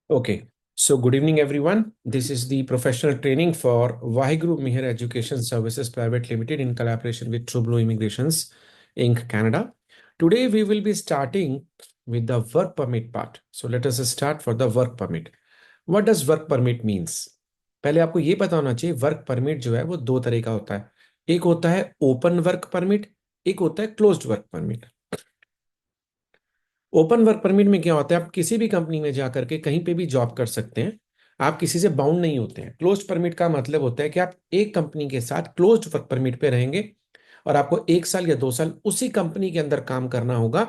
Okay. So, good evening, everyone. This is the professional training for Vaheguru Meher Education Services Private Limited in collaboration with True Blue Immigrations Inc. Canada. Today, we will be starting with the work permit part. So, let us start for the work permit. What does work permit means? पहले आपको ये पता होना चाहिए work permit जो है वो दो तरह का होता है। एक होता है ओपन वर्क परमिट, एक होता है closed work permit. Open work permit में क्या होता है, आप किसी भी कंपनी में जाकर के कहीं पे भी जॉब कर सकते हैं, आप किसी से बाउंड नहीं होते हैं। क्लोज्ड परमिट का मतलब होता है कि आप एक कंपनी के साथ क्लोज्ड वर्क परमिट पे रहेंगे और आपको 1 साल या 2 साल उसी कंपनी के अंदर काम करना होगा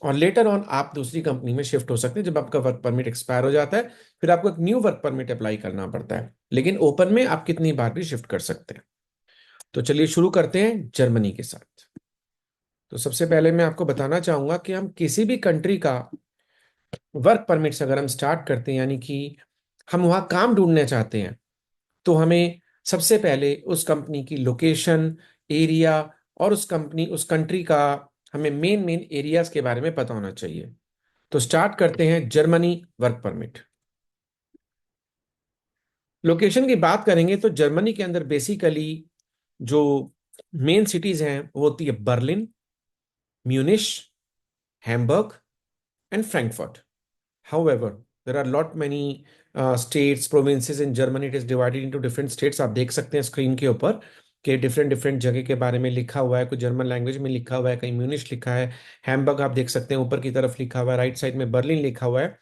और लेटर ऑन आप दूसरी कंपनी में शिफ्ट हो सकते हैं। जब आपका वर्क परमिट एक्सपायर हो जाता है फिर आपको एक न्यू वर्क परमिट अप्लाई करना पड़ता है, लेकिन ओपन में आप कितनी बार भी शिफ्ट कर सकते हैं। तो चलिए शुरू करते हैं जर्मनी के साथ। तो सबसे पहले मैं आपको बताना चाहूंगा कि हम किसी भी कंट्री का वर्क परमिट्स अगर हम स्टार्ट करते हैं, यानी कि हम वहाँ काम ढूंढना चाहते हैं, तो हमें सबसे पहले उस कंपनी की लोकेशन, एरिया और उस कंट्री का हमें मेन मेन एरियाज के बारे में पता होना चाहिए। तो स्टार्ट करते हैं जर्मनी वर्क परमिट। लोकेशन की बात करेंगे तो जर्मनी के अंदर बेसिकली जो मेन सिटीज हैं वो होती है Berlin, Munich, Hamburg and Frankfurt. However, there are lot many states, provinces in Germany. It is divided into different states. आप देख सकते हैं स्क्रीन के ऊपर कि डिफरेंट डिफरेंट जगह के बारे में लिखा हुआ है। कोई जर्मन लैंग्वेज में लिखा हुआ है, कहीं म्यूनिश लिखा है, हैम्बर्ग आप देख सकते हैं ऊपर की तरफ लिखा हुआ है, राइट साइड में बर्लिन लिखा हुआ है।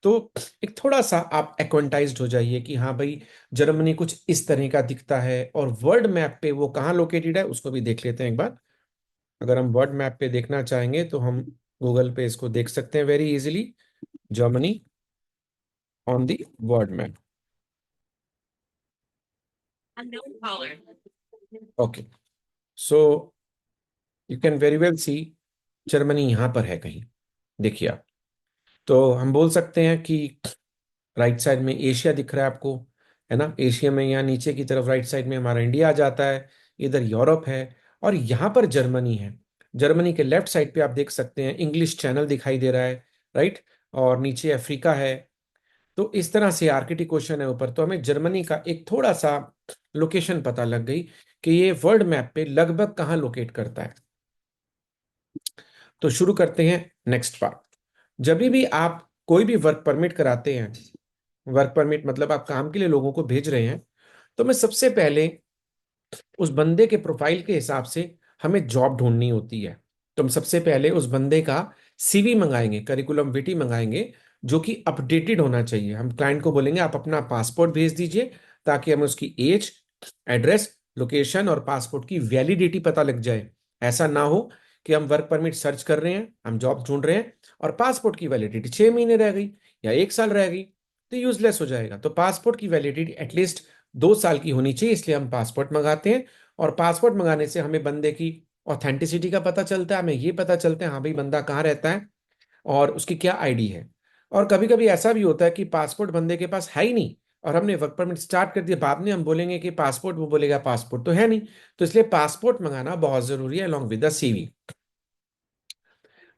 तो एक थोड़ा सा आप एक्वेंटाइज्ड हो जाइए कि हाँ भाई, जर्मनी कुछ इस तरह का दिखता है और वर्ल्ड मैप पे वो कहाँ लोकेटेड है उसको भी देख लेते हैं एक बार। अगर हम वर्ल्ड मैप पे देखना चाहेंगे तो हम गूगल पे इसको देख सकते हैं very easily. Germany on the world map. Okay, so you can very well see Germany यहाँ पर है कहीं, देखिए आप। तो हम बोल सकते हैं कि राइट साइड में एशिया दिख रहा है आपको, है ना। एशिया में यहाँ नीचे की तरफ राइट साइड में हमारा इंडिया आ जाता है, इधर यूरोप है और यहाँ पर जर्मनी है। जर्मनी के लेफ्ट साइड पे आप देख सकते हैं इंग्लिश चैनल दिखाई दे रहा है, राइट, और नीचे अफ्रीका है। तो इस तरह से आर्किटिक क्वेश्चन है ऊपर, तो हमें जर्मनी का एक थोड़ा सा लोकेशन पता लग गई कि ये वर्ल्ड मैप पे लगभग कहाँ लोकेट करता है। तो शुरू करते हैं नेक्स्ट पार्ट। जब भी आप कोई भी वर्क परमिट कराते हैं, वर्क परमिट मतलब आप काम के लिए लोगों को भेज रहे हैं, तो मैं सबसे पहले उस बंदे के प्रोफाइल के हिसाब से हमें जॉब ढूंढनी होती है। तो हम सबसे पहले उस बंदे का सीवी मंगाएंगे, करिकुलम विटी मंगाएंगे, जो कि अपडेटेड होना चाहिए। हम क्लाइंट को बोलेंगे आप अपना पासपोर्ट भेज दीजिए ताकि हमें उसकी एज, एड्रेस, लोकेशन और पासपोर्ट की वैलिडिटी पता लग जाए। ऐसा ना हो कि हम वर्क परमिट सर्च कर रहे हैं, हम जॉब ढूंढ रहे हैं और पासपोर्ट की वैलिडिटी 6 महीने रह गई या 1 साल रह गई, तो यूजलेस हो जाएगा। तो पासपोर्ट की वैलिडिटी एटलीस्ट 2 साल की होनी चाहिए, इसलिए हम पासपोर्ट मंगाते हैं। और पासपोर्ट मंगाने से हमें बंदे की ऑथेंटिसिटी का पता चलता है, हमें ये पता चलता है हाँ भाई बंदा कहाँ रहता है और उसकी क्या आईडी है। और कभी कभी ऐसा भी होता है कि पासपोर्ट बंदे के पास है ही नहीं और हमने वर्क परमिट स्टार्ट कर दिया, बाद में हम बोलेंगे कि पासपोर्ट, वो बोलेगा पासपोर्ट तो है नहीं। तो इसलिए पासपोर्ट मंगाना बहुत जरूरी है अलॉन्ग विद द सीवी।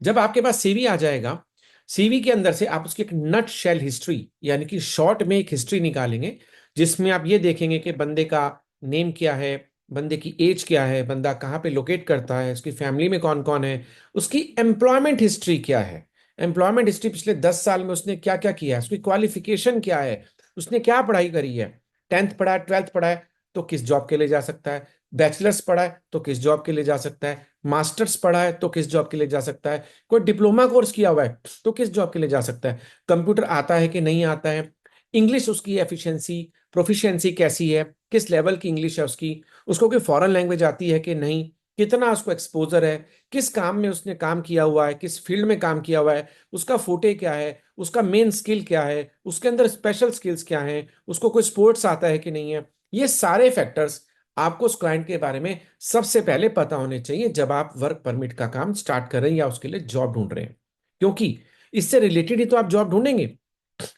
जब आपके पास सीवी आ जाएगा, सीवी के अंदर से आप उसकी एक नट शेल हिस्ट्री यानी कि शॉर्ट में एक हिस्ट्री निकालेंगे, जिसमें आप ये देखेंगे कि बंदे का नेम क्या है, बंदे की एज क्या है, बंदा कहाँ पे लोकेट करता है, उसकी फैमिली में कौन कौन है, उसकी एम्प्लॉयमेंट हिस्ट्री क्या है, एम्प्लॉयमेंट हिस्ट्री पिछले 10 साल में उसने क्या क्या किया है, उसकी क्वालिफिकेशन क्या है, उसने क्या पढ़ाई करी है, 10th पढ़ा है, 12th पढ़ा है तो किस जॉब के लिए जा सकता है, बैचलर्स पढ़ा है तो किस जॉब के लिए जा सकता है, मास्टर्स पढ़ा है तो किस जॉब के लिए जा सकता है, कोई डिप्लोमा कोर्स किया हुआ है तो किस जॉब के लिए जा सकता है, कंप्यूटर आता है कि नहीं आता है, इंग्लिश उसकी एफिशिएंसी, प्रोफिशिएंसी कैसी है, किस लेवल की इंग्लिश है उसकी, उसको कोई फॉरेन लैंग्वेज आती है कि नहीं, कितना उसको एक्सपोजर है, किस काम में उसने काम किया हुआ है, किस फील्ड में काम किया हुआ है, उसका फोटे क्या है, उसका मेन स्किल क्या है, उसके अंदर स्पेशल स्किल्स क्या हैं, उसको कोई स्पोर्ट्स आता है कि नहीं है। ये सारे फैक्टर्स आपको उस क्लाइंट के बारे में सबसे पहले पता होने चाहिए जब आप वर्क परमिट का काम स्टार्ट कर रहे हैं या उसके लिए जॉब ढूंढ रहे हैं, क्योंकि इससे रिलेटेड ही तो आप जॉब ढूंढेंगे।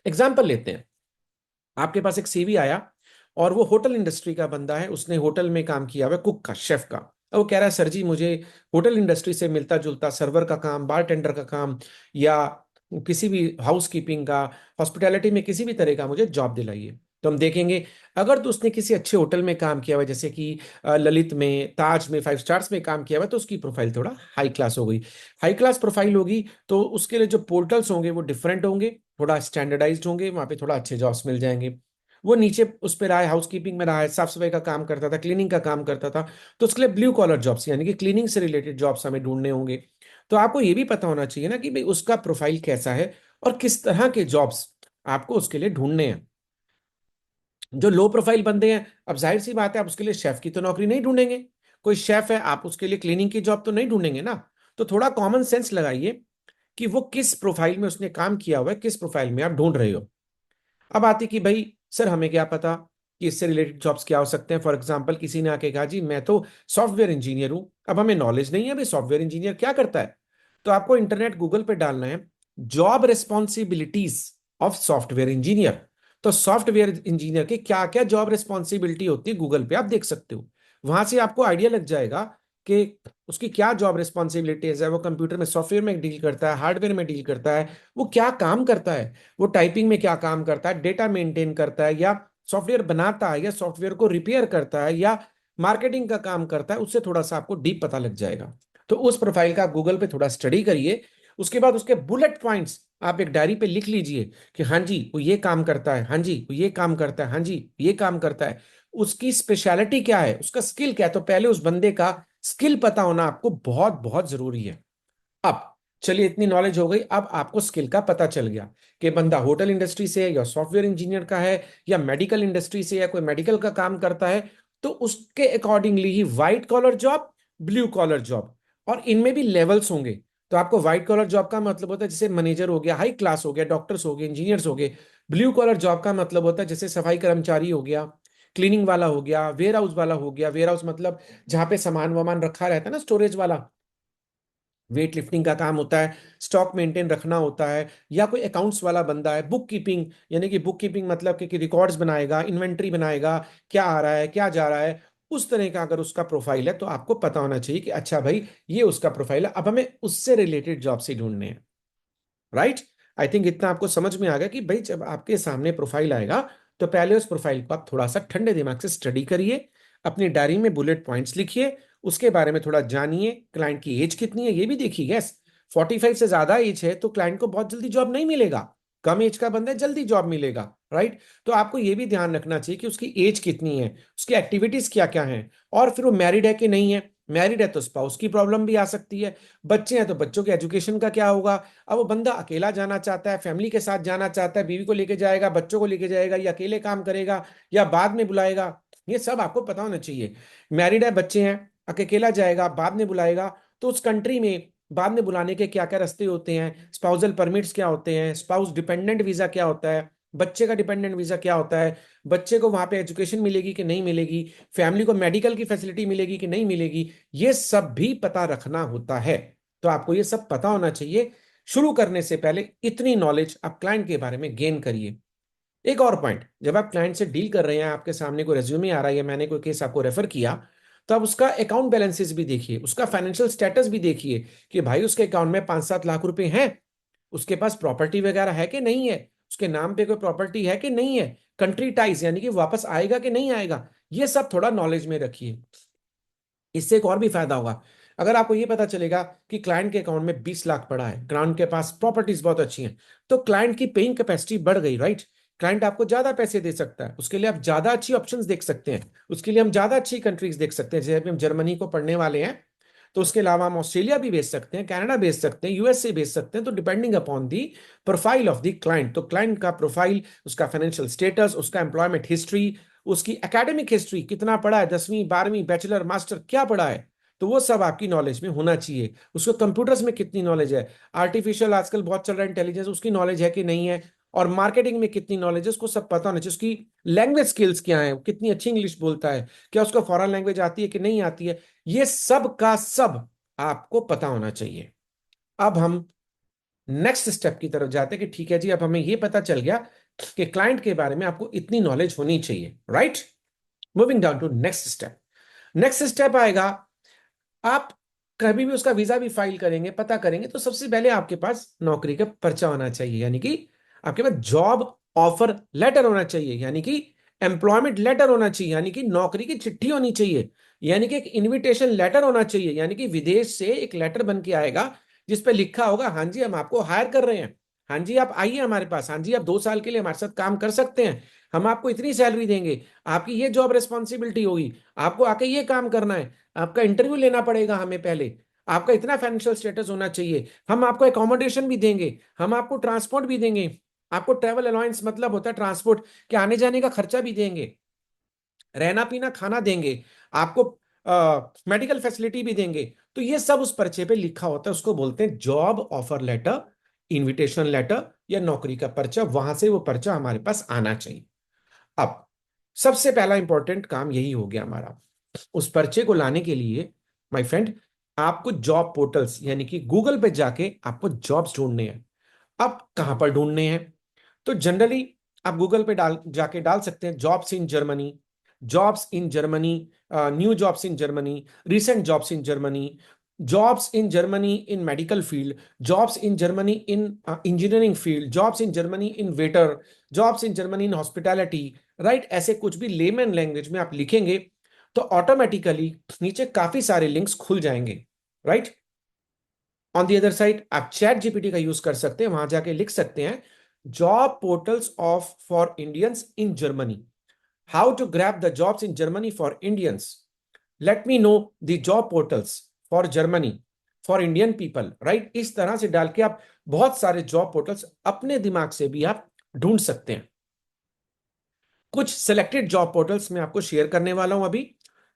एग्जाम्पल लेते हैं, आपके पास एक सीवी आया और वो होटल इंडस्ट्री का बंदा है, उसने होटल में काम किया हुआ है, कुक का, शेफ का। अब वो कह रहा है सर जी मुझे होटल इंडस्ट्री से मिलता जुलता सर्वर का काम, बार टेंडर का काम या किसी भी हाउस कीपिंग का, हॉस्पिटैलिटी में किसी भी तरह का मुझे जॉब दिलाइए। तो हम देखेंगे, अगर तो उसने किसी अच्छे होटल में काम किया हुआ है, जैसे कि ललित में, ताज में, 5 स्टार्स में काम किया हुआ है, तो उसकी प्रोफाइल थोड़ा हाई क्लास हो गई। हाई क्लास प्रोफाइल होगी तो उसके लिए जो पोर्टल्स होंगे वो डिफरेंट होंगे, थोड़ा स्टैंडर्डाइज्ड होंगे, वहां पे थोड़ा अच्छे जॉब्स मिल जाएंगे। वो नीचे उस पर रहा है, हाउस कीपिंग में रहा है, साफ सफाई का काम करता था, क्लीनिंग का काम करता था, तो उसके लिए ब्लू कॉलर जॉब्स यानी कि क्लीनिंग से रिलेटेड जॉब्स हमें ढूंढने होंगे। तो आपको ये भी पता होना चाहिए ना कि भाई उसका प्रोफाइल कैसा है और किस तरह के जॉब्स आपको उसके लिए ढूंढने हैं। जो लो प्रोफाइल बंदे हैं, अब जाहिर सी बात है आप उसके लिए शेफ की तो नौकरी नहीं ढूंढेंगे। कोई शेफ है, आप उसके लिए क्लीनिंग की जॉब तो नहीं ढूंढेंगे ना। तो थोड़ा कॉमन सेंस लगाइए कि वो किस प्रोफाइल में उसने काम किया हुआ है, किस प्रोफाइल में आप ढूंढ रहे हो। अब आती कि भाई सर हमें क्या पता कि इससे रिलेटेड जॉब्स क्या हो सकते हैं। फॉर एग्जांपल किसी ने आके कहा जी मैं तो सॉफ्टवेयर इंजीनियर हूं, अब हमें नॉलेज नहीं है भाई सॉफ्टवेयर इंजीनियर क्या करता है। तो आपको इंटरनेट गूगल पे डालना है, job responsibilities of software engineer. तो सॉफ्टवेयर इंजीनियर के क्या क्या जॉब रिस्पॉन्सिबिलिटी होती है गूगल पे आप देख सकते हो। वहां से आपको आइडिया लग जाएगा कि उसकी क्या जॉब रिस्पॉन्सिबिलिटीज है, वो कंप्यूटर में सॉफ्टवेयर में डील करता है, हार्डवेयर में डील करता है, वो क्या काम करता है, वो टाइपिंग में क्या काम करता है, डेटा मेंटेन करता है, या सॉफ्टवेयर बनाता है, या सॉफ्टवेयर को रिपेयर करता है, या मार्केटिंग का काम करता है। उससे थोड़ा सा आपको डीप पता लग जाएगा। तो उस प्रोफाइल का गूगल पे थोड़ा स्टडी करिए। उसके बाद उसके बुलेट पॉइंट्स आप एक डायरी पे लिख लीजिए कि हाँ जी वो ये काम करता है, हाँ जी वो ये काम करता है, हाँ जी ये काम करता है। उसकी स्पेशलिटी क्या है, उसका स्किल क्या है, तो पहले उस बंदे का स्किल पता होना आपको बहुत बहुत जरूरी है। अब चलिए इतनी नॉलेज हो गई, अब आपको स्किल का पता चल गया कि बंदा होटल इंडस्ट्री से है या सॉफ्टवेयर इंजीनियर का है या मेडिकल इंडस्ट्री से या कोई मेडिकल का काम करता है। तो उसके अकॉर्डिंगली ही white collar job, blue collar job, और इनमें भी लेवल्स होंगे। तो आपको व्हाइट कॉलर जॉब का मतलब होता है जैसे मैनेजर हो गया, हाई क्लास हो गया, डॉक्टर्स हो गए, इंजीनियर्स हो गए। ब्लू कॉलर जॉब का मतलब होता है जैसे सफाई कर्मचारी हो गया, क्लीनिंग वाला हो गया, वेयर हाउस वाला हो गया। वेयर हाउस मतलब जहां पे सामान वामान रखा रहता है ना, स्टोरेज वाला। वेट लिफ्टिंग का काम होता है, स्टॉक मेंटेन रखना होता है। या कोई अकाउंट्स वाला बंदा है, बुक कीपिंग यानी कि बुक कीपिंग मतलब कि रिकॉर्ड्स बनाएगा, इन्वेंट्री बनाएगा, क्या आ रहा है क्या जा रहा है। उस तरह का अगर उसका प्रोफाइल है तो आपको पता होना चाहिए कि अच्छा भाई ये उसका प्रोफाइल है, अब हमें उससे रिलेटेड जॉब से ढूंढने हैं। राइट। आई थिंक इतना आपको समझ में आ गया कि भाई जब आपके सामने प्रोफाइल आएगा तो पहले उस प्रोफाइल को आप थोड़ा सा ठंडे दिमाग से स्टडी करिए, अपनी डायरी में बुलेट पॉइंट्स लिखिए, उसके बारे में थोड़ा जानिए। क्लाइंट की एज कितनी है ये भी देखिए। यस, 45 से ज्यादा एज है तो क्लाइंट को बहुत जल्दी जॉब नहीं मिलेगा, कम एज का बंदा है जल्दी जॉब मिलेगा। राइट। तो आपको ये भी ध्यान रखना चाहिए कि उसकी एज कितनी है, उसकी एक्टिविटीज क्या क्या हैं, और फिर वो मैरिड है कि नहीं है। मैरिड है तो स्पाउस की प्रॉब्लम भी आ सकती है, बच्चे हैं तो बच्चों के एजुकेशन का क्या होगा। अब वो बंदा अकेला जाना चाहता है, फैमिली के साथ जाना चाहता है, बीवी को लेके जाएगा, बच्चों को लेके जाएगा, या अकेले काम करेगा, या बाद में बुलाएगा, ये सब आपको पता होना चाहिए। मैरिड है, बच्चे हैं, अकेला जाएगा, बाद में बुलाएगा, तो उस कंट्री में बाद में बुलाने के क्या क्या रास्ते होते हैं, स्पाउसल परमिट्स क्या होते हैं, स्पाउस डिपेंडेंट वीजा क्या होता है, बच्चे का डिपेंडेंट वीजा क्या होता है, बच्चे को वहां पे एजुकेशन मिलेगी कि नहीं मिलेगी, फैमिली को मेडिकल की फैसिलिटी मिलेगी कि नहीं मिलेगी, ये सब भी पता रखना होता है। तो आपको ये सब पता होना चाहिए। शुरू करने से पहले इतनी नॉलेज आप क्लाइंट के बारे में गेन करिए। एक और पॉइंट, जब आप क्लाइंट से डील कर रहे हैं, आपके सामने कोई रेज्यूमे आ रहा है या मैंने कोई केस आपको रेफर किया, तो आप उसका अकाउंट बैलेंसेस भी देखिए, उसका फाइनेंशियल स्टेटस भी देखिए कि भाई उसके अकाउंट में 5-7 लाख रुपए हैं, उसके पास प्रॉपर्टी वगैरह है कि नहीं है, उसके नाम पे कोई प्रॉपर्टी है कि नहीं है, कंट्री टाइज यानी कि वापस आएगा कि नहीं आएगा। ये सब थोड़ा नॉलेज में रखिए। इससे एक और भी फायदा होगा, अगर आपको ये पता चलेगा कि क्लाइंट के अकाउंट में 20 लाख पड़ा है, क्लाइंट के पास प्रॉपर्टीज बहुत अच्छी हैं, तो क्लाइंट की पेइंग कैपेसिटी बढ़ गई। राइट। क्लाइंट आपको ज्यादा पैसे दे सकता है, उसके लिए आप ज्यादा अच्छी ऑप्शंस देख सकते हैं, उसके लिए हम ज्यादा अच्छी कंट्रीज देख सकते हैं। जैसे अभी हम जर्मनी को पढ़ने वाले हैं, तो उसके अलावा हम ऑस्ट्रेलिया भी भेज सकते हैं, कनाडा भेज सकते हैं, यूएसए भेज सकते हैं। तो depending upon the profile of the client, तो क्लाइंट का प्रोफाइल, उसका फाइनेंशियल स्टेटस, उसका एम्प्लॉयमेंट हिस्ट्री, उसकी एकेडमिक हिस्ट्री, कितना पढ़ा है, 10वीं 12वीं बैचलर मास्टर क्या पढ़ा है, तो वो सब आपकी नॉलेज में होना चाहिए। उसको कंप्यूटर्स में कितनी नॉलेज है, आर्टिफिशियल आजकल बहुत चल रहा है इंटेलिजेंस, उसकी नॉलेज है कि नहीं है, और मार्केटिंग में कितनी नॉलेज है, उसको सब पता होना चाहिए। उसकी लैंग्वेज स्किल्स क्या है, कितनी अच्छी इंग्लिश बोलता है, क्या उसको फॉरेन लैंग्वेज आती है कि नहीं आती है, ये सब का सब आपको पता होना चाहिए। अब हम नेक्स्ट स्टेप की तरफ जाते हैं कि ठीक है जी अब हमें ये पता चल गया कि क्लाइंट के बारे में आपको इतनी नॉलेज होनी चाहिए। Right. Moving down to next step. Next step आएगा, आप कभी भी उसका वीजा भी फाइल करेंगे, पता करेंगे, तो सबसे पहले आपके पास नौकरी का पर्चा होना चाहिए, यानी कि आपके पास जॉब ऑफर लेटर होना चाहिए, यानी कि एम्प्लॉयमेंट लेटर होना चाहिए, यानी कि नौकरी की चिट्ठी होनी चाहिए, यानी कि एक इनविटेशन लेटर होना चाहिए, यानी कि विदेश से एक लेटर बन के आएगा जिस पे लिखा होगा, हाँ जी हम आपको हायर कर रहे हैं, हाँ जी आप आइए हमारे पास, हाँ जी आप 2 साल के लिए हमारे साथ काम कर सकते हैं, हम आपको इतनी सैलरी देंगे, आपकी ये जॉब रिस्पॉन्सिबिलिटी होगी, आपको आके ये काम करना है, आपका इंटरव्यू लेना पड़ेगा हमें पहले, आपका इतना फाइनेंशियल स्टेटस होना चाहिए, हम आपको एकोमोडेशन भी देंगे, हम आपको ट्रांसपोर्ट भी देंगे, आपको ट्रेवल अलाउंस मतलब होता है ट्रांसपोर्ट के आने जाने का खर्चा भी देंगे, रहना पीना खाना देंगे, आपको मेडिकल फैसिलिटी भी देंगे। तो ये सब उस पर्चे पे लिखा होता है, उसको बोलते हैं job offer letter, invitation letter या नौकरी का पर्चा, वहां से वो पर्चा हमारे पास आना चाहिए। अब सबसे पहला इंपॉर्टेंट काम यही हो गया हमारा, उस पर्चे को लाने के लिए माय फ्रेंड आपको जॉब पोर्टल्स यानी कि गूगल पे जाके आपको जॉब्स ढूंढने हैं। अब कहां पर ढूंढने हैं? तो जनरली आप गूगल पे जाके डाल सकते हैं jobs in Germany, jobs in Germany, new jobs in Germany, recent jobs in Germany, jobs in Germany in medical field, jobs in Germany in engineering field, jobs in Germany in waiter, jobs in Germany in hospitality. Right, ऐसे कुछ भी layman language में आप लिखेंगे तो automatically नीचे काफी सारे लिंक्स खुल जाएंगे। Right, on the other side आप चैट जीपीटी का यूज कर सकते हैं, वहां जाके लिख सकते हैं job portals of for Indians in Germany, how to grab the jobs in Germany for Indians, let me know the job portals for Germany for Indian people. Right, इस तरह से डाल के आप बहुत सारे जॉब पोर्टल्स अपने दिमाग से भी आप ढूंढ सकते हैं। कुछ सिलेक्टेड जॉब पोर्टल्स मैं आपको शेयर करने वाला हूं अभी,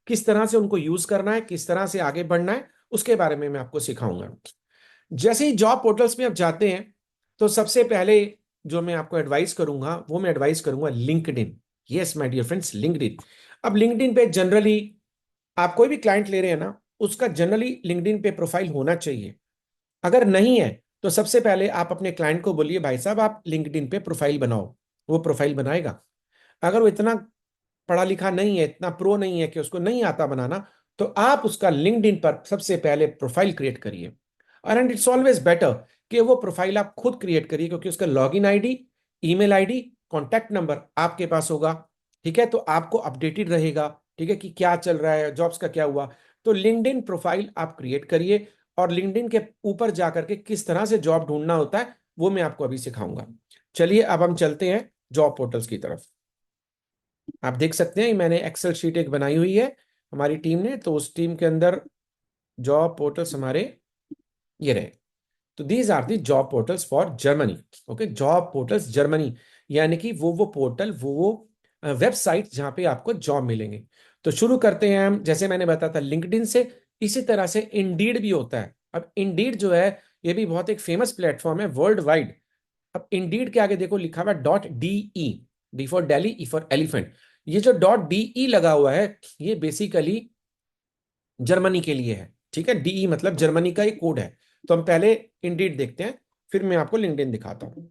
किस तरह से उनको यूज करना है, किस तरह से आगे बढ़ना है, उसके बारे में मैं आपको सिखाऊंगा। जैसे ही जॉब पोर्टल्स में आप जाते हैं तो सबसे पहले जो मैं आपको एडवाइस करूंगा वो मैं एडवाइस करूंगा LinkedIn. Yes my dear friends, LinkedIn. अब लिंक्डइन पे जनरली आप कोई भी क्लाइंट ले रहे हैं ना, उसका जनरली लिंक्डइन पे प्रोफाइल होना चाहिए। अगर नहीं है तो सबसे पहले आप अपने क्लाइंट को बोलिए भाई साहब आप लिंक्डइन पे प्रोफाइल बनाओ, वो प्रोफाइल बनाएगा। अगर वो इतना पढ़ा लिखा नहीं है, इतना प्रो नहीं है कि उसको नहीं आता बनाना, तो आप उसका लिंक्डइन पर सबसे पहले प्रोफाइल क्रिएट करिए। एंड इट्स ऑलवेज बेटर कि वो प्रोफाइल आप खुद क्रिएट करिए, क्योंकि उसका login ID, email ID, contact number आपके पास होगा। ठीक है, तो आपको अपडेटेड रहेगा, ठीक है, कि क्या चल रहा है, जॉब्स का क्या हुआ। तो लिंक्डइन प्रोफाइल आप क्रिएट करिए, और लिंक्डइन के ऊपर जाकर के किस तरह से जॉब ढूंढना होता है वो मैं आपको अभी सिखाऊंगा। चलिए अब हम चलते हैं जॉब पोर्टल्स की तरफ। आप देख सकते हैं मैंने एक्सेल शीट एक बनाई हुई है हमारी टीम ने, तो उस टीम के अंदर जॉब पोर्टल्स हमारे ये रहे। तो these are the job portals for Germany. Okay, job portals Germany यानी कि वो पोर्टल, वो वेबसाइट जहां पे आपको जॉब मिलेंगे। तो शुरू करते हैं हम, जैसे मैंने बताया था लिंक्डइन से, इसी तरह से इंडीड भी होता है। अब इंडीड जो है ये भी बहुत एक फेमस प्लेटफॉर्म है वर्ल्ड वाइड। अब इंडीड के आगे देखो लिखा हुआ है .de, D for Delhi, E for elephant. ये जो .de लगा हुआ है ये बेसिकली जर्मनी के लिए है। ठीक है, डीई मतलब जर्मनी का एक कोड है। तो हम पहले इंडीड देखते हैं, फिर मैं आपको लिंक्डइन दिखाता हूं।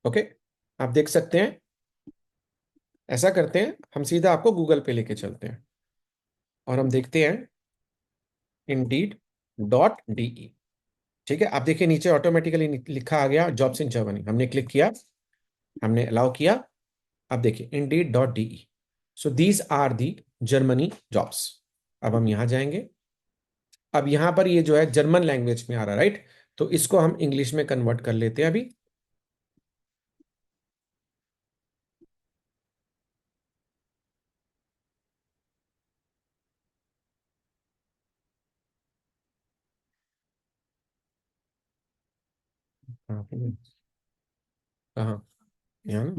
ओके, आप देख सकते हैं। ऐसा करते हैं हम सीधा आपको गूगल पे लेके चलते हैं और हम देखते हैं Indeed.de। ठीक है, आप देखिए नीचे ऑटोमेटिकली लिखा आ गया जॉब्स इन जर्मनी, हमने क्लिक किया, हमने अलाउ किया। अब देखिए Indeed.de, so these are the Germany jobs. अब हम यहां जाएंगे। अब यहां पर ये जो है जर्मन लैंग्वेज में आ रहा है, राइट, तो इसको हम इंग्लिश में कन्वर्ट कर लेते हैं अभी। कहाँ पे? कहाँ? यहाँ ना?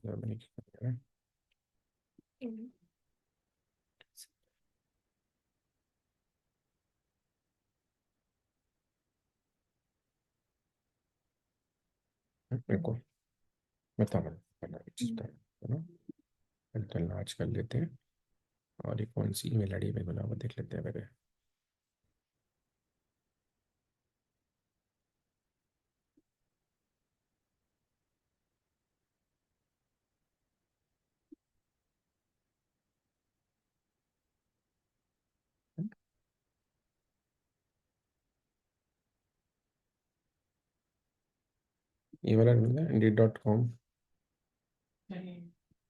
जर्मनी की बात कर रहे हैं? बिल्कुल, बता रहा हूँ, फिल्टर लार्ज कर लेते हैं, और ये कौन सी ईमेल आईडी में बना हुआ देख लेते हैं पहले। ये वाला indeed.com है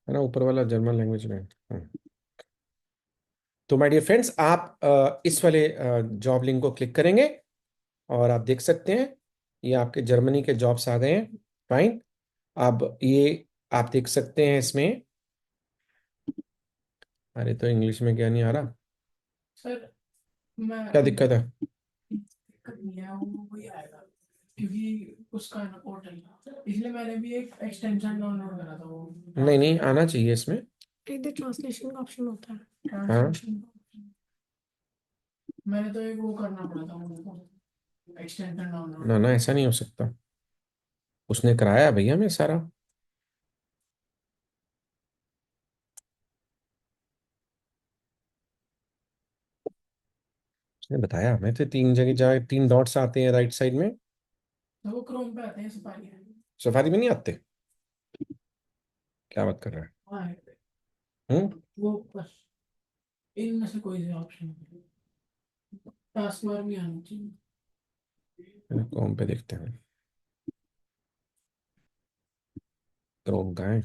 ना, ऊपर वाला जर्मन लैंग्वेज में। हाँ। तो माय डियर फ्रेंड्स, आप इस वाले जॉब लिंक को क्लिक करेंगे और आप देख सकते हैं ये आपके जर्मनी के जॉब्स आ गए हैं। फाइन। अब ये आप देख सकते हैं इसमें। अरे तो इंग्लिश में क्या नहीं आ रहा? सर मैं क्या दिक्कत है? दिक्कत नहीं है, वो वही आएगा क्योंकि उसका है ना पोर्टल, इसलिए मैंने भी एक एक्सटेंशन डाउनलोड करा था वो। नहीं नहीं, आना चाहिए इसमें। इधर ट्रांसलेशन का ऑप्शन होता है, हाँ। ट्रांसलेशन का ऑप्शन। मैंने तो एक वो करना पड़ा था उनको, एक्सटेंशन डाउनलोड। ना ना, ऐसा नहीं हो सकता। उसने कराया भैया मैं सारा। उसने बताया हमें तो तीन जगह जाए, तीन डॉट्स आते हैं राइट साइड में। तो वो क्रोम पे आते हैं, सफारी है। सफारी में नहीं आते? क्या बात कर रहा है? हाँ है। हम्म। वो बस इनमें से कोई सा ऑप्शन, टास्क बार भी आना चाहिए। क्रोम पे देखते हैं। क्रोम का है।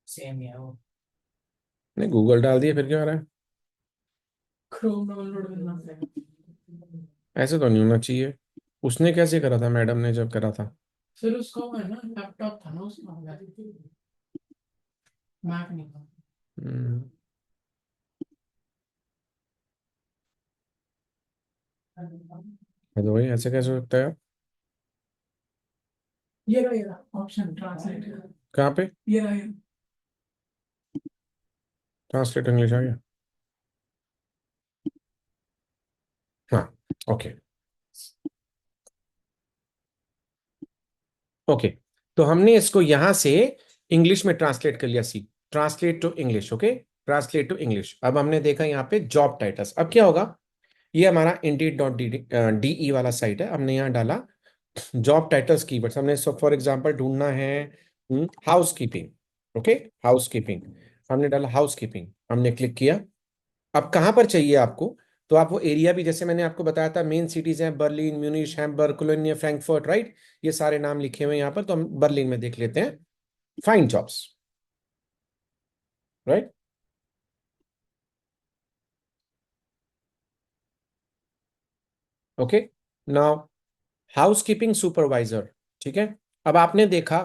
सेम ही है वो। नहीं, गूगल डाल दिया फिर क्या हो रहा है? क्रोम डाउनलोड करना पड़ेगा। ऐसे तो नहीं होना चाहिए। उसने कैसे करा था, मैडम ने जब करा था? फिर उसका वो है ना, लैपटॉप था ना उसका, मैक नहीं था। हम्म। तो वही ऐसे कैसे हो सकता है? ये रहा ऑप्शन ट्रांसलेट। कहाँ पे? ये रहा ये। ट्रांसलेट इंग्लिश आ गया। हाँ। ओके। ओके। तो हमने इसको यहां से इंग्लिश में ट्रांसलेट कर लिया। See, translate to English. Okay, translate to English. अब हमने देखा यहाँ पे जॉब टाइटल्स। अब क्या होगा, ये हमारा indeed.de वाला साइट है। हमने यहाँ डाला जॉब टाइटल्स कीवर्ड्स। हमने फॉर एग्जांपल ढूंढना है house keeping. Okay, house keeping. हमने डाला हाउस कीपिंग, हमने क्लिक किया। अब कहाँ पर चाहिए आपको? तो आप वो एरिया भी, जैसे मैंने आपको बताया था, मेन सिटीज हैं Berlin, Munich, Hamburg, Colonia, Frankfurt, right. ये सारे नाम लिखे हुए हैं यहाँ पर। तो हम बर्लिन में देख लेते हैं। Find jobs, right. Okay. Now house keeping supervisor. ठीक है। अब आपने देखा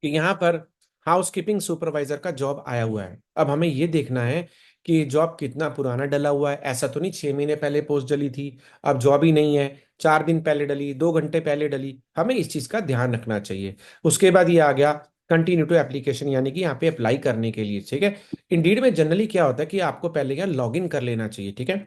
कि यहाँ पर हाउसकीपिंग सुपरवाइजर का जॉब आया हुआ है। अब हमें ये देखना है कि जॉब कितना पुराना डला हुआ है। ऐसा तो नहीं 6 महीने पहले पोस्ट डली थी, अब जॉब ही नहीं है। 4 दिन पहले डली, 2 घंटे पहले डली। हमें इस चीज का ध्यान रखना चाहिए। उसके बाद ये आ गया कंटिन्यू टू एप्लीकेशन, यानी कि यहाँ पे अप्लाई करने के लिए। ठीक है। इंडीड में जनरली क्या होता है कि आपको पहले क्या लॉग इन कर लेना चाहिए। ठीक है।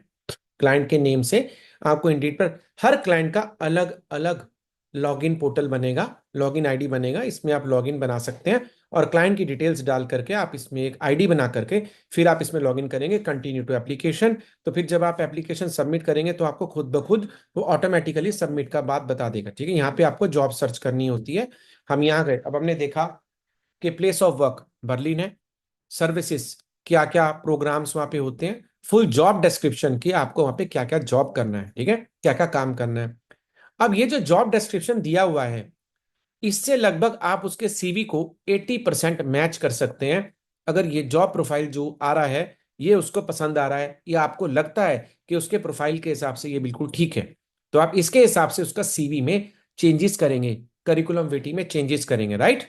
क्लाइंट के नेम से आपको इंडीड पर हर क्लाइंट का अलग अलग लॉगिन पोर्टल बनेगा, लॉगिन आईडी बनेगा। इसमें आप लॉगिन बना सकते हैं और क्लाइंट की डिटेल्स डाल करके आप इसमें एक आईडी बना करके फिर आप इसमें लॉगिन करेंगे कंटिन्यू टू एप्लीकेशन। तो फिर जब आप एप्लीकेशन सबमिट करेंगे तो आपको खुद ब खुद वो ऑटोमेटिकली सबमिट का बात बता देगा। ठीक है। यहाँ पे आपको जॉब सर्च करनी होती है। हम यहाँ गए। अब हमने देखा कि प्लेस ऑफ वर्क बर्लिन है। सर्विसेज, क्या क्या प्रोग्राम्स वहां पे होते हैं, फुल जॉब डिस्क्रिप्शन की आपको वहां पे क्या क्या जॉब करना है। ठीक है, क्या क्या काम करना है। अब ये जो जॉब डिस्क्रिप्शन दिया हुआ है, इससे लगभग आप उसके सीवी को 80% मैच कर सकते हैं। अगर ये जॉब प्रोफाइल जो आ रहा है ये उसको पसंद आ रहा है, या आपको लगता है कि उसके प्रोफाइल के हिसाब से ये बिल्कुल ठीक है, तो आप इसके हिसाब से उसका सीवी में चेंजेस करेंगे, करिकुलम विटी में चेंजेस करेंगे, राइट।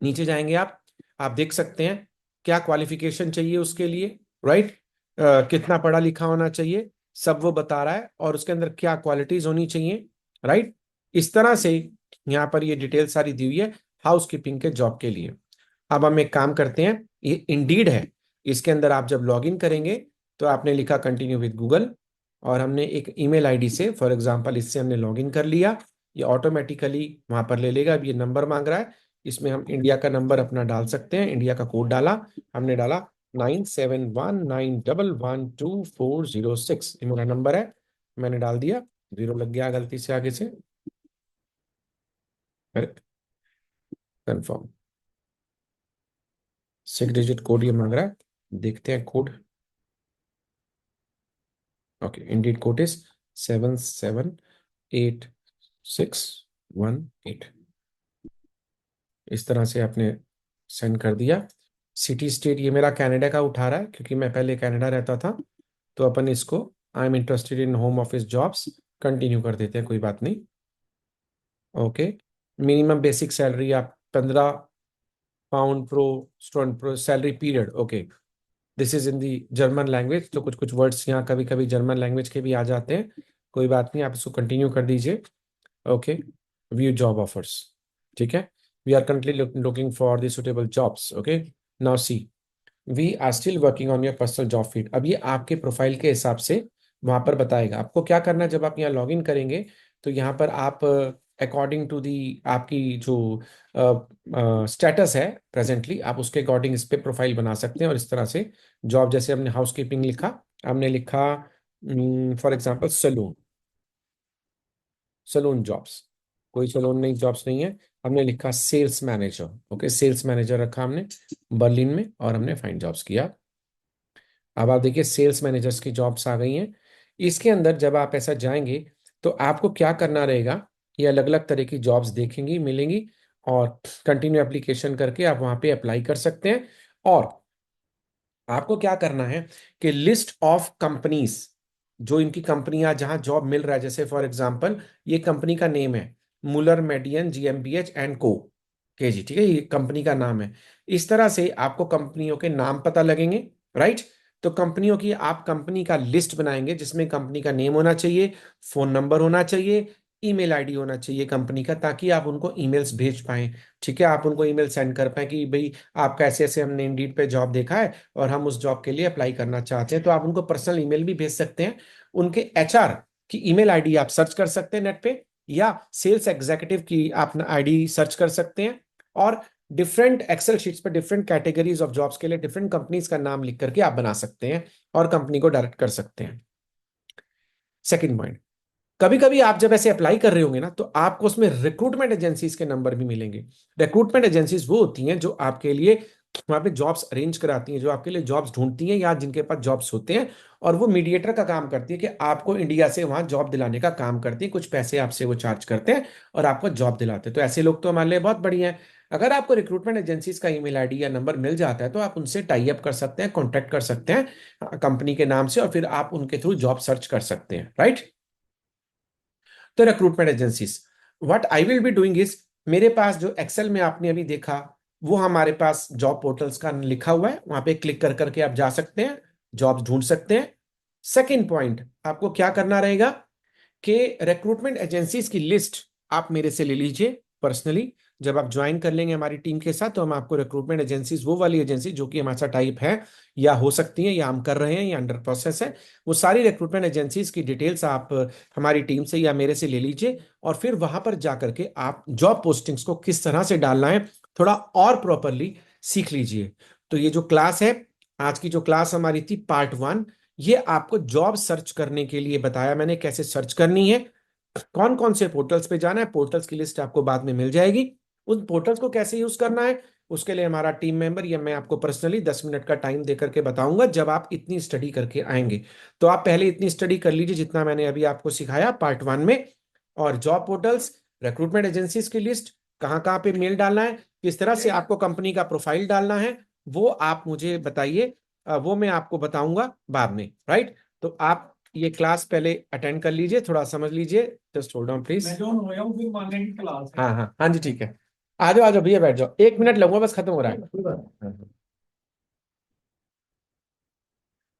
नीचे जाएंगे आप देख सकते हैं क्या क्वालिफिकेशन चाहिए उसके लिए, राइट। कितना पढ़ा लिखा होना चाहिए, सब वो बता रहा है। और उसके अंदर क्या क्वालिटीज होनी चाहिए, राइट। इस तरह से यहाँ पर ये डिटेल सारी दी हुई है हाउस कीपिंग के जॉब के लिए। अब हम एक काम करते हैं, ये इंडीड है। इसके अंदर आप जब लॉग इन करेंगे तो आपने लिखा कंटिन्यू विद गूगल, और हमने एक ईमेल आईडी से, फॉर एग्जांपल इससे हमने लॉग इन कर लिया। ये ऑटोमेटिकली वहां पर ले लेगा। अब ये नंबर मांग रहा है, इसमें हम इंडिया का नंबर अपना डाल सकते हैं। इंडिया का कोड डाला, हमने डाला 9719112406। ये मेरा नंबर है, मैंने डाल दिया। जीरो लग गया गलती से आगे से। कंफर्म। 6 डिजिट कोड ये मांग रहा है, देखते हैं code. Okay, Indeed code is 778618। इस तरह से आपने सेंड कर दिया। सिटी स्टेट ये मेरा कनाडा का उठा रहा है क्योंकि मैं पहले कनाडा रहता था। तो अपन इसको I am interested in home office jobs continue कर देते हैं, कोई बात नहीं। ओके, मिनिमम बेसिक सैलरी आप 15 pound pro student pro salary period. Okay, this is in the German language, तो कुछ कुछ वर्ड्स यहाँ कभी कभी जर्मन लैंग्वेज के भी आ जाते हैं, कोई बात नहीं, आप इसको कंटिन्यू कर दीजिए। ओके, व्यू जॉब ऑफर्स, ठीक है। We are currently looking for the suitable jobs. Okay, now see, we are still working on your personal job feed. अब ये आपके प्रोफाइल के हिसाब से वहां पर बताएगा आपको क्या करना है। जब आप यहाँ लॉग इन करेंगे तो यहाँ पर आप अकॉर्डिंग टू दी आपकी जो स्टेटस है प्रेजेंटली, आप उसके अकॉर्डिंग इस पे प्रोफाइल बना सकते हैं। और इस तरह से जॉब, जैसे हमने हाउस कीपिंग लिखा, हमने लिखा for example salon, salon jobs, कोई सलून नहीं जॉब्स नहीं है। हमने लिखा sales manager. Okay, sales manager रखा हमने बर्लिन में, और हमने फाइंड जॉब्स किया। अब आप देखिए सेल्स मैनेजर्स की जॉब्स आ गई हैं। इसके अंदर जब आप ऐसा जाएंगे तो आपको क्या करना रहेगा, ये अलग अलग तरह की जॉब्स देखेंगी मिलेंगी, और कंटिन्यू एप्लीकेशन करके आप वहां पे अप्लाई कर सकते हैं। और आपको क्या करना है कि लिस्ट ऑफ कंपनीज, जो इनकी कंपनियां जहां जॉब मिल रहा है, जैसे फॉर एग्जांपल ये कंपनी का नेम है मुलर मेडियन जीएमबीएच एंड को के जी, ठीक है, ये कंपनी का नाम है। इस तरह से आपको कंपनियों के नाम पता लगेंगे, राइट। तो कंपनियों की आप कंपनी का लिस्ट बनाएंगे जिसमें कंपनी का नेम होना चाहिए, फोन नंबर होना चाहिए, ईमेल आईडी होना चाहिए कंपनी का, ताकि आप उनको ईमेल्स भेज पाएं। ठीक है, आप उनको ईमेल सेंड कर पाएं कि भाई आपका ऐसे ऐसे हमने इंडीड पे जॉब देखा है और हम उस जॉब के लिए अप्लाई करना चाहते हैं। तो आप उनको पर्सनल ईमेल भी भेज सकते हैं। उनके एचआर की ईमेल आईडी आप सर्च कर सकते हैं नेट पे, या सेल्स एग्जीक्यूटिव की आप आईडी सर्च कर सकते हैं। और डिफरेंट एक्सेल शीट्स पर डिफरेंट कैटेगरीज ऑफ जॉब्स के लिए डिफरेंट कंपनीज का नाम लिख करके आप बना सकते हैं और कंपनी को डायरेक्ट कर सकते हैं। सेकंड पॉइंट, कभी कभी आप जब ऐसे अप्लाई कर रहे होंगे ना, तो आपको उसमें रिक्रूटमेंट एजेंसीज के नंबर भी मिलेंगे। रिक्रूटमेंट एजेंसीज वो होती हैं जो आपके लिए वहां पे जॉब्स अरेंज कराती हैं, जो आपके लिए जॉब्स ढूंढती हैं, या जिनके पास जॉब्स होते हैं। और वो मीडिएटर का काम करती है कि आपको इंडिया से वहां जॉब दिलाने का काम करती है। कुछ पैसे आपसे वो चार्ज करते हैं और आपको जॉब दिलाते हैं। तो ऐसे लोग तो हमारे लिए बहुत बढ़िया है। अगर आपको रिक्रूटमेंट एजेंसीज का ईमेल आईडी या नंबर मिल जाता है तो आप उनसे टाई अप कर सकते हैं, कॉन्टेक्ट कर सकते हैं कंपनी के नाम से, और फिर आप उनके थ्रू जॉब सर्च कर सकते हैं, राइट। तो recruitment agencies, what I will be doing is, मेरे पास जो एक्सेल में आपने अभी देखा वो हमारे पास जॉब पोर्टल्स का लिखा हुआ है, वहां पे क्लिक कर करके आप जा सकते हैं, जॉब्स ढूंढ सकते हैं। सेकंड पॉइंट, आपको क्या करना रहेगा कि रिक्रूटमेंट एजेंसीज की लिस्ट आप मेरे से ले लीजिए पर्सनली। जब आप ज्वाइन कर लेंगे हमारी टीम के साथ तो हम आपको रिक्रूटमेंट एजेंसीज, वो वाली एजेंसी जो कि हमारे साथ टाइप है या हो सकती है या हम कर रहे हैं या अंडर प्रोसेस है, वो सारी रिक्रूटमेंट एजेंसीज की डिटेल्स आप हमारी टीम से या मेरे से ले लीजिए। और फिर वहां पर जा करके आप जॉब पोस्टिंग्स को किस तरह से डालना है थोड़ा और प्रॉपरली सीख लीजिए। तो ये जो क्लास है, आज की जो क्लास हमारी थी पार्ट 1, ये आपको जॉब सर्च करने के लिए बताया मैंने, कैसे सर्च करनी है, कौन कौन से पोर्टल्स पे जाना है। पोर्टल्स की लिस्ट आपको बाद में मिल जाएगी। उन पोर्टल्स को कैसे यूज करना है उसके लिए हमारा टीम मेंबर या मैं आपको पर्सनली 10 मिनट का टाइम दे करके बताऊंगा, जब आप इतनी स्टडी करके आएंगे। तो आप पहले इतनी स्टडी कर लीजिए जितना मैंने अभी आपको सिखाया पार्ट 1 में। और जॉब पोर्टल्स, रिक्रूटमेंट एजेंसीज की लिस्ट, कहाँ कहाँ पे मेल डालना है, किस तरह से आपको कंपनी का प्रोफाइल डालना है, वो आप मुझे बताइए। वो मैं आपको बताऊंगा बाद में, राइट। तो आप ये क्लास पहले अटेंड कर लीजिए, थोड़ा समझ लीजिए। Just hold on please. मैं जो हो गया हूँ फिर मानने की क्लास है। हाँ हाँ हाँ जी, ठीक है। आ जाओ भैया, बैठ जाओ, 1 मिनट लगूंगा बस, खत्म हो रहा है। हाँ, हाँ।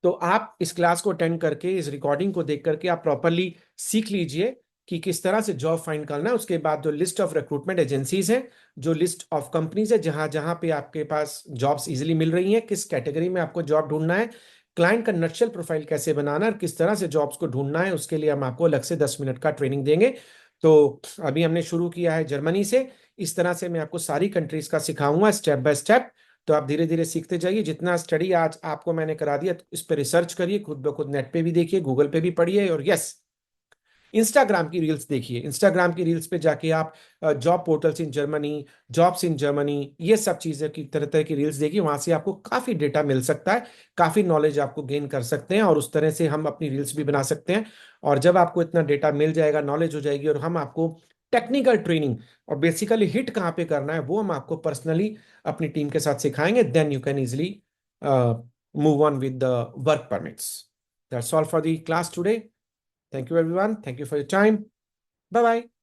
तो आप इस क्लास को अटेंड करके, इस रिकॉर्डिंग को देख करके आप प्रॉपरली सीख लीजिए कि किस तरह से जॉब फाइंड करना है। उसके बाद जो लिस्ट ऑफ रिक्रूटमेंट एजेंसीज हैं, जो लिस्ट ऑफ कंपनीज है जहां जहां पे आपके पास जॉब्स इजीली मिल रही हैं, किस कैटेगरी में आपको जॉब ढूंढना है, क्लाइंट का नक्शल प्रोफाइल कैसे बनाना है और किस तरह से जॉब्स को ढूंढना है, उसके लिए हम आपको अलग से 10 मिनट का ट्रेनिंग देंगे। तो अभी हमने शुरू किया है जर्मनी से। इस तरह से मैं आपको सारी कंट्रीज का सिखाऊंगा स्टेप बाय स्टेप। तो आप धीरे धीरे सीखते जाइए। जितना स्टडी आज आपको मैंने करा दिया, तो इस पर रिसर्च करिए, खुद ब खुद नेट पे भी देखिए, गूगल पे भी पढ़िए। और यस, इंस्टाग्राम की रील्स देखिए, इंस्टाग्राम की रील्स पे जाके आप job portals in Germany, jobs in Germany, ये सब चीजें की तरह तरह की रील्स देखिए, वहां से आपको काफी डेटा मिल सकता है, काफी नॉलेज आपको गेन कर सकते हैं, और उस तरह से हम अपनी रील्स भी बना सकते हैं। और जब आपको इतना डेटा मिल जाएगा, नॉलेज हो जाएगी, और हम आपको टेक्निकल ट्रेनिंग और बेसिकली हिट कहाँ पे करना है वो हम आपको पर्सनली अपनी टीम के साथ सिखाएंगे, then you can easily move on with the work permits. That's all for the class today. Thank you, everyone. Thank you for your time. Bye bye.